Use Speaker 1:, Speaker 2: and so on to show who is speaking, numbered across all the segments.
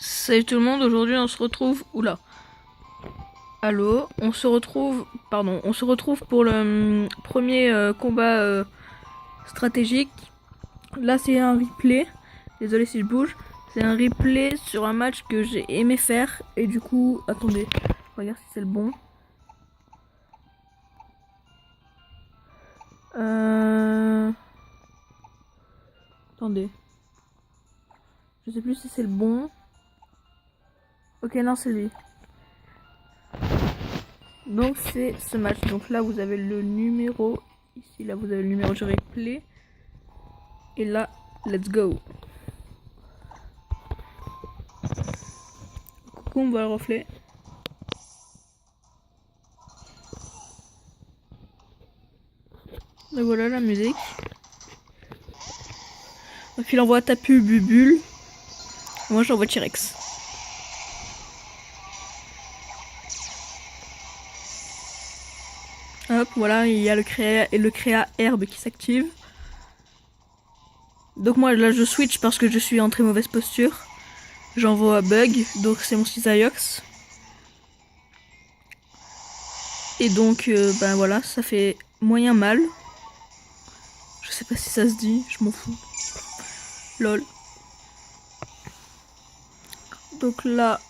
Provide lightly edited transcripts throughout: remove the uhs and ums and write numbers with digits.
Speaker 1: Salut tout le monde, aujourd'hui on se retrouve... Oula. Allô, on se retrouve... Pardon, on se retrouve pour le premier combat stratégique. Là c'est un replay. Désolé si je bouge. C'est un replay sur un match que j'ai aimé faire. Et du coup, attendez, regarde si c'est le bon. Attendez. Je sais plus si c'est le bon. Ok, non, c'est lui. Donc c'est ce match. Donc là vous avez le numéro. Ici là vous avez le numéro du replay. Et là, let's go. Coucou, on va le reflet. Et voilà la musique. Donc il envoie Tapu Bubule. Moi j'envoie T-Rex. Hop, voilà, il y a le créa herbe qui s'active. Donc moi là je switch parce que je suis en très mauvaise posture. J'envoie Bug, donc c'est mon Cisaiox. Et donc ben voilà, ça fait moyen mal. Je sais pas si ça se dit, je m'en fous. Lol. Donc là,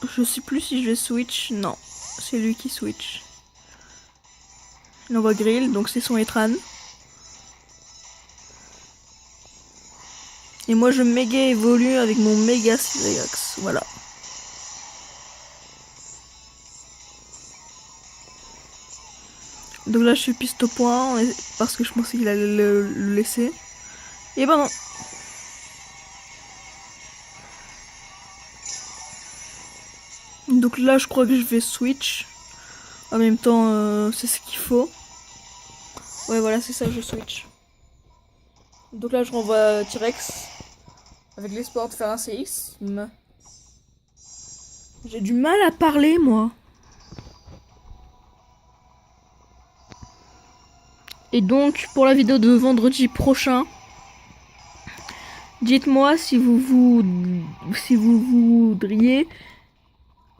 Speaker 1: je sais plus si je vais switch. Non, c'est lui qui switch. Il envoie Grill, donc c'est son Etran. Et moi je méga évolue avec mon méga Cisaiox. Voilà. Donc là je suis piste au point parce que je pensais qu'il allait le laisser. Et ben non. Donc là je crois que je vais switch. En même temps c'est ce qu'il faut. Ouais voilà c'est ça, je switch. Donc là je renvoie T-Rex. Avec l'espoir de faire un séisme. J'ai du mal à parler moi. Et donc pour la vidéo de vendredi prochain, dites-moi si vous voudriez,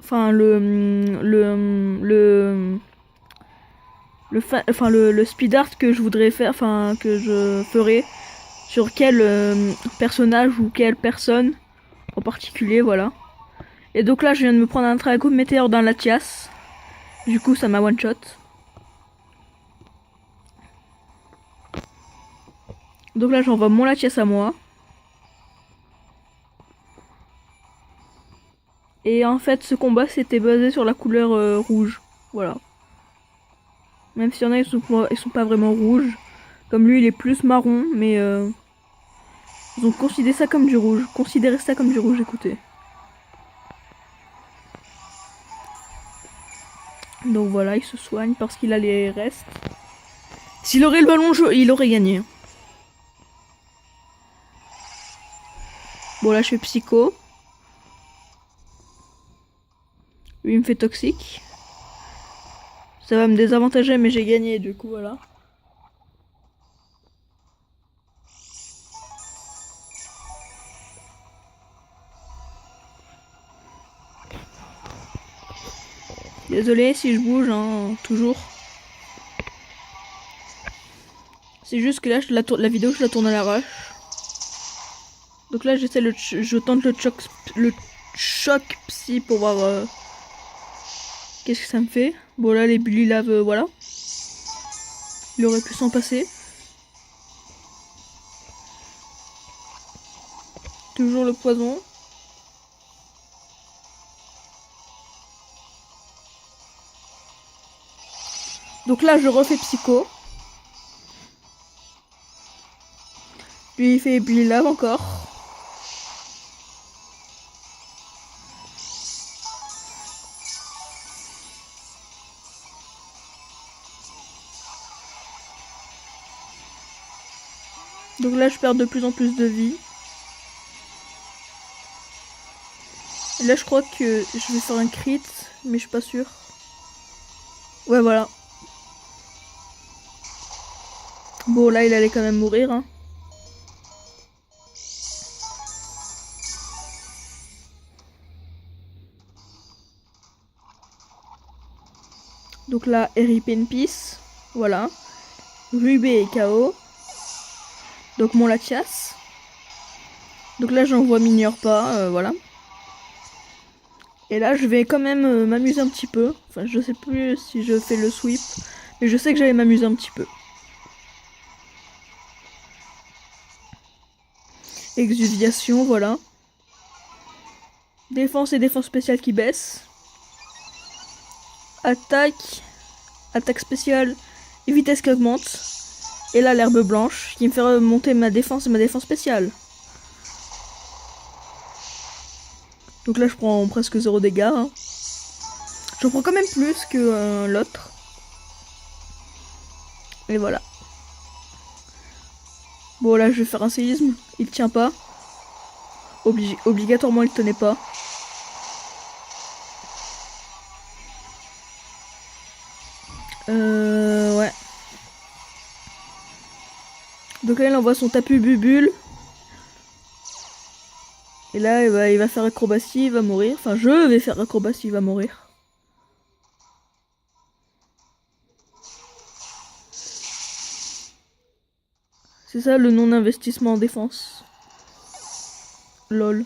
Speaker 1: enfin le speed art que je voudrais faire, enfin que je ferai sur quel personnage ou quelle personne en particulier, voilà. Et donc là je viens de me prendre un Drago Météore dans la Latias. Du coup ça m'a one shot. Donc là j'envoie mon Latias à moi. Et en fait, ce combat c'était basé sur la couleur rouge. Voilà. Même s'il y en a, ils sont pas vraiment rouges. Comme lui, il est plus marron, mais ils ont considéré ça comme du rouge. Écoutez. Donc voilà, il se soigne parce qu'il a les restes. S'il aurait le ballon, il aurait gagné. Bon, là, je fais psycho. Lui, il me fait toxique. Ça va me désavantager, mais j'ai gagné, du coup, voilà. Désolé si je bouge, hein, toujours. C'est juste que là, la vidéo, je la tourne à l'arrache. Donc là, je tente le choc psy pour voir qu'est-ce que ça me fait. Bon, là, les bully lave, voilà. Il aurait pu s'en passer. Toujours le poison. Donc là, je refais psycho. Lui, il fait bully lave encore. Donc là, je perds de plus en plus de vie. Et là, je crois que je vais faire un crit, mais je suis pas sûre. Ouais, voilà. Bon, là, il allait quand même mourir, hein. Donc là, RIP in peace. Voilà. Rubé est KO. Donc mon Latias. Donc là, j'envoie Minior pas. Voilà. Et là, je vais quand même m'amuser un petit peu. Enfin, je sais plus si je fais le sweep. Mais je sais que j'allais m'amuser un petit peu. Exuviation, voilà. Défense et défense spéciale qui baissent. Attaque. Attaque spéciale et vitesse qui augmente. Et là, l'herbe blanche qui me fait remonter ma défense et ma défense spéciale. Donc là, je prends presque 0 dégâts. Hein. Je prends quand même plus que l'autre. Et voilà. Bon, là, je vais faire un séisme. Il tient pas. Obligatoirement, il tenait pas. Ouais. Donc là, il envoie son tapu bubule. Et là, il va faire acrobatie, il va mourir. Enfin, je vais faire acrobatie, il va mourir. C'est ça le non-investissement en défense. Lol.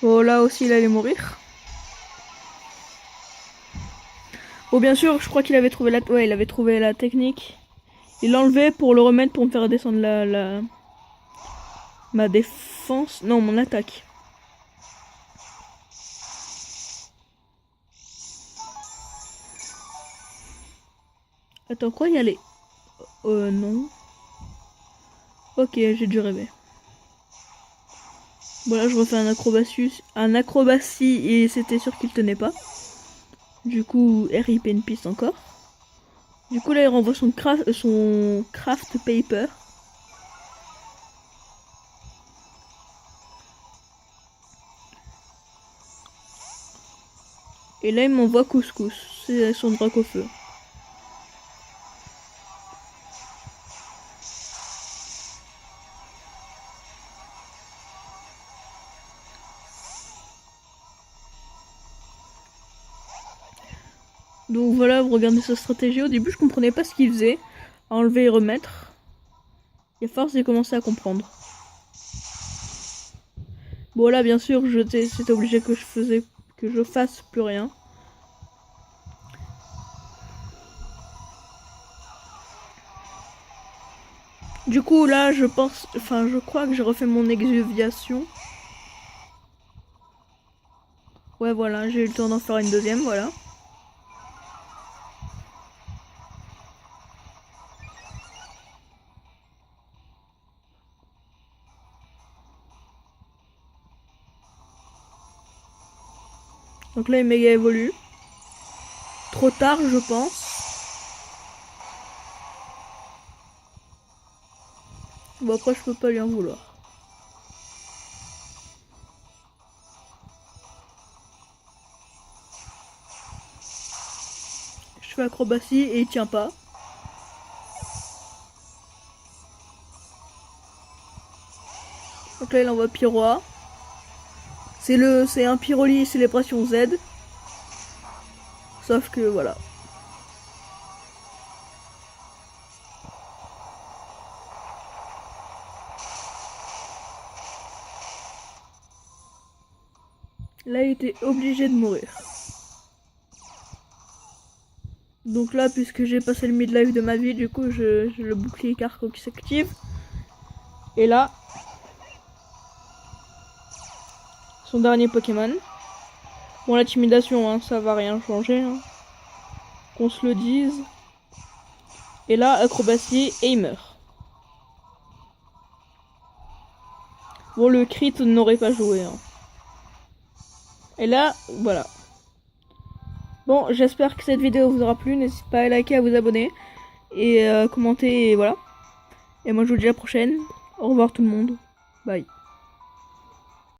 Speaker 1: Bon, là aussi, il allait mourir. Bon, bien sûr, je crois qu'il avait trouvé la... Ouais, il avait trouvé la technique. Il l'enlevait pour le remettre pour me faire descendre ma défense. Non, mon attaque. Attends, quoi y aller? Non. Ok, j'ai dû rêver. Bon, là, je refais un acrobatie et c'était sûr qu'il tenait pas. Du coup, RIP une piste encore. Du coup, là, il renvoie son craft paper. Et là, il m'envoie couscous. C'est son drac au feu. Donc voilà, vous regardez sa stratégie. Au début, je comprenais pas ce qu'il faisait. Enlever et remettre. Et à force, j'ai commencé à comprendre. Bon là, bien sûr, c'était obligé que je fasse plus rien. Du coup, là, je crois que j'ai refait mon exuviation. Ouais, voilà, j'ai eu le temps d'en faire une deuxième, voilà. Donc là, il méga évolue. Trop tard, je pense. Bon, après, je peux pas lui en vouloir. Je fais acrobatie et il tient pas. Donc là, il envoie Pyroa. C'est un Pyroli Célébration Z. Sauf que, voilà. Là, il était obligé de mourir. Donc là, puisque j'ai passé le midlife de ma vie, du coup, j'ai le bouclier carco qui s'active. Et là, son dernier Pokémon. Bon, l'intimidation, hein, ça va rien changer. Hein. Qu'on se le dise. Et là, acrobatie, et il meurt. Bon, le crit n'aurait pas joué. Hein. Et là, voilà. Bon, j'espère que cette vidéo vous aura plu. N'hésitez pas à liker, à vous abonner. Et commenter, et voilà. Et moi, je vous dis à la prochaine. Au revoir tout le monde. Bye.